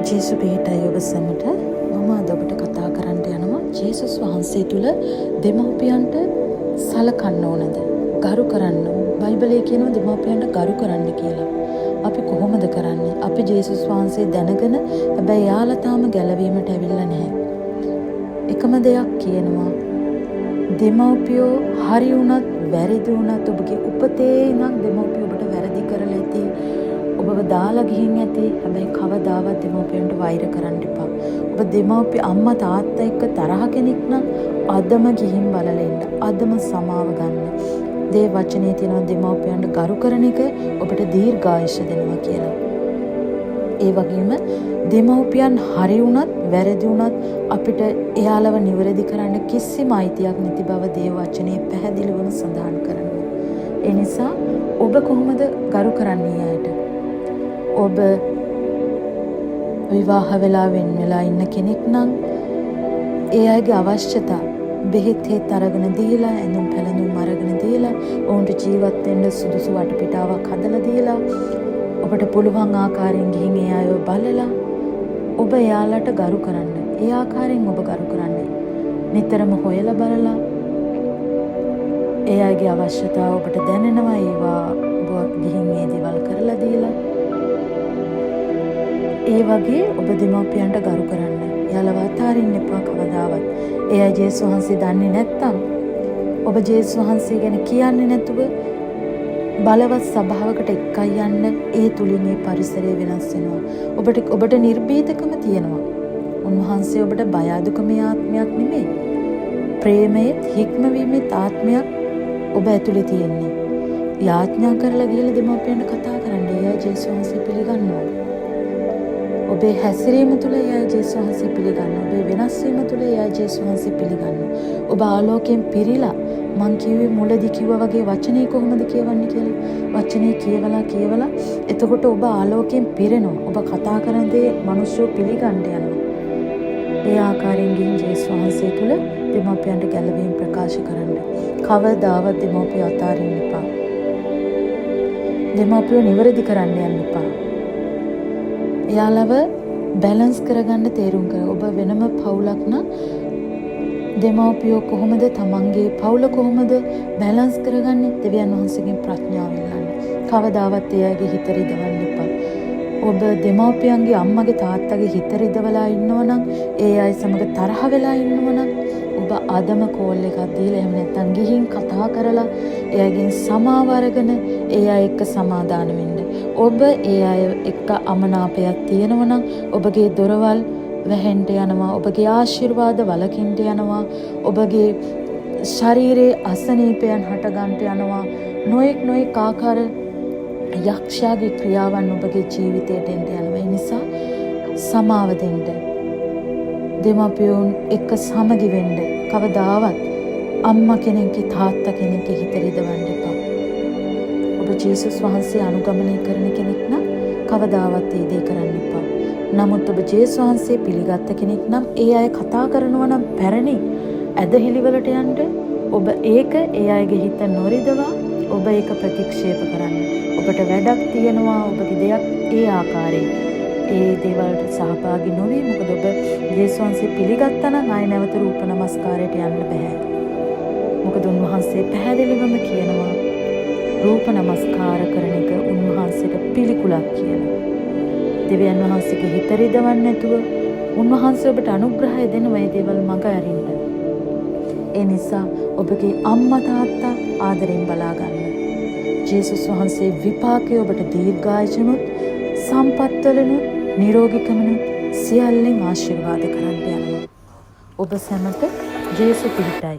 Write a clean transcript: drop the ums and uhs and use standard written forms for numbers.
ජේසු පිහිටයි ඔබ සැමට. මම අද ඔබට කතා කරන්න යනවා ජේසුස් වහන්සේ තුල දෙමව්පියන්ට සලකන්න ඕනද? ගරු කරන්න. බයිබලයේ කියනවා දෙමව්පියන්ට ගරු කරන්න කියලා. අපි කොහොමද කරන්නේ? අපි ජේසුස් වහන්සේ දැනගෙන හැබැයි යාලා තාම ගැලවීමට ඇවිල්ලා නැහැ. එකම දෙයක් කියනවා. දෙමව්පියෝ හරි වුණත් වැරදි වුණත් ඔබගේ උපතේ ඉඳන් දෙමව්පියෝ ඔබට වැරදි කරලා ඇති. ඔබව දාලා ගිහින් ඇති. හැබැයි කවදාවත් දෙමව්පියන්ට වෛර කරන්න එපා. ඔබ දෙමව්පිය අම්මා තාත්තා එක්ක තරහ කෙනෙක් නම් අදම ගිහින් බලලා ඉන්න. අදම සමාව ගන්න. දේ වචනේ තියෙනවා දෙමව්පියන්ට ගරු කරන එක ඔබට දීර්ඝායුෂ දෙනවා කියලා. ඒ වගේම දෙමව්පියන් හරි වුණත් වැරදි වුණත් අපිට එයාලව නිවැරදි කරන්න කිසිම අයිතියක් නැති බව දේව වචනේ පැහැදිලිවම සඳහන් කරනවා. ඒ නිසා ඔබ කොහොමද ගරු කරන්නේ අයට? ඔබ විවාහ වෙලා වෙන් වෙලා ඉන්න කෙනෙක් නම් ඒ අයගේ අවශ්‍යතා බෙහෙත් හේත් අරගෙන දීලා, ඇඳුම් පැළඳුම් අරගෙන දීලා, ඔවුන්ට ජීවත් වෙන්න සුදුසු වටපිටාවක් හදලා දීලා, ඔබට පුළුවන් ආකාරයෙන් ගිහින් ඒ අයව බලලා ඔබ එයාලට ගරු කරන්න. ඒ ආකාරයෙන් ඔබ ගරු කරන්නේ. නිතරම හොයලා බලලා ඒ අයගේ අවශ්‍යතාව ඔබට දැනෙනවා. ඒවා ඔබ ගිහින් මේ දේවල් කරලා දීලා ඒ වගේ ඔබ දෙමව්පියන්ට ගරු කරන්න. එයාලව අතාරින්න එපා කවදාවත්. ඒ අය ජේසුස් වහන්සේ දන්නේ නැත්තම් ඔබ ජේසුස් වහන්සේ ගැන කියන්නේ නැතුව බලවත් සභාවකට එක්කයි යන්න. ඒ තුලින් ඒ පරිසරය වෙනස් වෙනවා. ඔබට නිර්භීතකම තියෙනවා. උන්වහන්සේ ඔබට බය අඩුකමේ ආත්මයක් නෙමෙයි. ප්‍රේමයේ හික්මවීමේ ආත්මයක් ඔබ ඇතුලේ තියෙන්නේ. යාඥා කරලා ගිහලා දෙමව්පියන්ට කතා කරන්න. ඒ අය ජේසුස් වහන්සේ පිළිගන්නවා. ඔබේ හැසිරීම තුළ ඒ අය ජේසුස් වහන්සේ පිළිගන්නවා. ඔබේ වෙනස් වීම තුළ ඒ අය ජේසුස් වහන්සේ පිළිගන්නවා. ඔබ ආලෝකයෙන් පිරීලා මං කිව්වේ මුලදී කිව්වා වගේ වචනේ කොහොමද කියවන්නේ කියලා. වචනේ කියවලා එතකොට ඔබ ආලෝකයෙන් පිරෙනවා. ඔබ කතා කරන දේ මිනිස්සු පිළිගන්න යනවා. ඒ ආකාරයෙන් ගිහින් ජේසුස් වහන්සේ තුල දෙමව්පියන්ට ගැළවීම ප්‍රකාශ කරන්න. කවදාවත් දෙමව්පිය අතාරින්න එපා. දෙමව්පිය නිවැරදි කරන්න යන්න එපා. එයාලව බැලන්ස් කරගන්න තේරුම් කර. ඔබ වෙනම පවුලක් නම් දෙමව්පියෝ කොහොමද තමන්ගේ පවුල කොහොමද බැලන්ස් කරගන්නේ? දෙවියන් වහන්සේගෙන් ප්‍රඥාව ඉල්ලන්න. කවදාවත් එයාගේ හිත රිදවන්න එපා. ඔබ දෙමව්පියන්ගේ අම්මගේ තාත්තගේ හිත රිදවලා ඉන්නවනම්, ඒ අය සමග තරහ වෙලා ඉන්නවනම් ඔබ අදම කෝල් එකක් දීලා එහෙම නැත්නම් ගිහින් කතා කරලා එයාගෙන් සමාව අරගෙන ඒ අය එක්ක සමාදාන වෙන්න. ඔබ ඒ අය එක්ක අමනාපයක් තියෙනවනම් ඔබගේ දොරවල් වැහෙන්න යනවා. ඔබගේ ආශිර්වාද වලකින්න යනවා. ඔබගේ ශරීරයේ අසනීපයන් හටගන්න යනවා. නොඑක් ආකාර යක්ෂයාගේ ක්‍රියාවන් ඔබගේ ජීවිතයට එන්න යනවා. ඒ නිසා සමාව දෙන්න. දෙමව්පියන් එක්ක සමගි වෙන්න. කවදාවත් අම්මා කෙනෙක්ගේ තාත්තා කෙනෙක්ගේ හිත රිදවන්න එපා. ඔබ ජේසුස් වහන්සේ අනුගමනය කරන කෙනෙක් නම් කවදාවත් ඒ දේ කරන්න එපා. නමුත් ඔබ ජේසුස් වහන්සේ පිළිගත්ත කෙනෙක් නම් ඒ අය කතා කරනවා නම් පැරණි ඇදහිලිවලට යන්න. ඔබ ඒක ඒ අයගේ හිත නොරිදවා ඔබ ඒක ප්‍රතික්ෂේප කරන්න. ඔබට වැඩක් තියෙනවා. ඔබගේ දෙයක් ඒ ආකාරයේ ඒ දේවල්ට සහභාගී නොවී. මොකද ඔබ ජේසුස් වහන්සේ පිළිගත්තා නම් ආය නැවත රූප නමස්කාරයට යන්න බෑ. මොකද උන්වහන්සේ පැහැදිලිවම කියනවා රූප නමස්කාර කරන එක උන්වහන්සේට පිළිකුලක් කියලා. දෙවියන් වහන්සේගේ හිත රිදවන්නේ නැතුව උන්වහන්සේ ඔබට අනුග්‍රහය දෙන මේ දේවල් මඟ අරින්න. ඒ නිසා ඔබගේ අම්මා තාත්තා ආදරෙන් බලා ගන්න. ජේසුස් වහන්සේ විපාකයේ ඔබට දීර්ඝායුෂනුත් සම්පත්වලනුත් නිරෝගීකමනුත් සියල්ලෙන් ආශිර්වාද කරන්න යනවා. ඔබ සැමට ජේසුස් පිහිටයි.